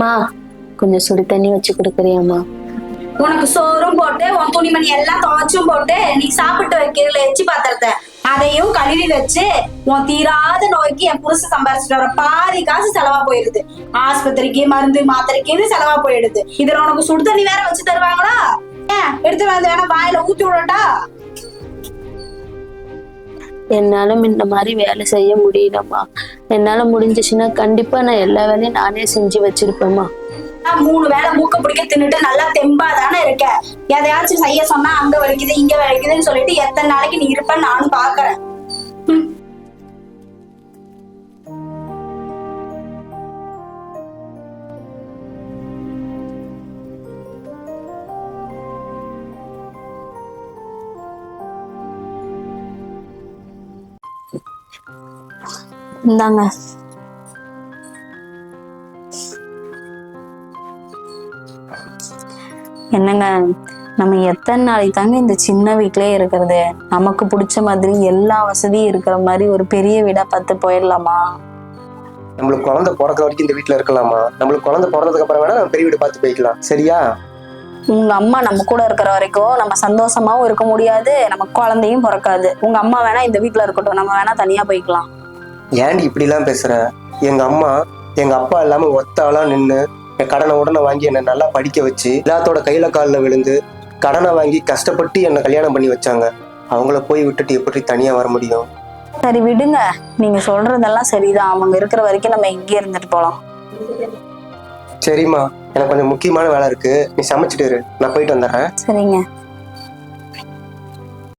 மா, கொஞ்சம் சுடு தண்ணி வச்சு கொடுக்குறியாம்மா? உனக்கு சோறும் போட்டு உன் துணிமணி எல்லாம் துவைச்சும் போட்டு நீ சாப்பிட்டு வைக்கிறதுல எச்சி பாத்திரத்த அதையும் கழுவி வச்சு உன் தீராத நோய்க்கு என் புருஷ சம்பாரிச்சுட்டு வர பாதி காசு செலவா போயிடுது. ஆஸ்பத்திரிக்கு மருந்து மாத்திரைக்குன்னு செலவா போயிடுது. இதுல உனக்கு சுடு தண்ணி வேற வச்சு தருவாங்களா? ஏன் எடுத்து வந்து வேணா வாயில ஊத்தி விடட்டா? என்னால இந்த மாதிரி வேலை செய்ய முடியலம்மா. என்னால முடிஞ்சிச்சுன்னா கண்டிப்பா நான் எல்லா வேலையும் நானே செஞ்சு வச்சிருப்பேம்மா. 3 வேளை மூக்க பிடிக்க தின்னுட்டு நல்லா தெம்பா தானே இருக்க. எதையாச்சும் செய்ய சொன்னா அங்க வலிக்குது இங்க வலிக்குதுன்னு சொல்லிட்டு எத்தனை நாளைக்கு நீ இருப்பன்னு நானும் பாக்குறேன். இந்தாங்க. என்னங்க, நம்ம எத்தனை நாளைக்கு தாங்க இந்த சின்ன வீட்லயே இருக்கிறது? நமக்கு பிடிச்ச மாதிரி எல்லா வசதியும் இருக்கிற மாதிரி ஒரு பெரிய வீடா பார்த்து போயிடலாமா? நம்மளுக்கு குழந்தை பிறக்கிற வரைக்கும் இந்த வீட்டுல இருக்கலாமா? நம்மளுக்கு குழந்தை பிறந்ததுக்கு அப்புறம் வேணா நம்ம பெரிய வீடு பார்த்து போய்க்கலாம். சரியா? உங்க அம்மா நம்ம கூட இருக்கிற வரைக்கும் நம்ம சந்தோஷமாவும் இருக்க முடியாது, நம்ம குழந்தையும் பிறக்காது. உங்க அம்மா வேணா இந்த வீட்டுல இருக்கட்டும், நம்ம வேணா தனியா போய்க்கலாம். ஏன்டி இப்படி எல்லாம் பேசுற? எங்க அம்மா எங்க அப்பா இல்லாம ஒத்தாளா நின்று என் கடனை உடனே வாங்கி என்னை நல்லா படிக்க வச்சு எல்லாத்தோட கையில காலில் விழுந்து கடனை வாங்கி கஷ்டப்பட்டு என்னை கல்யாணம் பண்ணி வச்சாங்க. அவங்கள போய் விட்டுட்டு எப்படி தனியா வர முடியும்? சரி விடுங்க, நீங்க சொல்றதெல்லாம் சரிதான். அவங்க இருக்கிற வரைக்கும் நம்ம இங்கே இருந்துட்டு போலாம். சரிம்மா, எனக்கு கொஞ்சம் முக்கியமான வேலை இருக்கு. நீ சமைச்சிட்டு இரு, நான் போயிட்டு வந்துடுறேன். சரிங்க.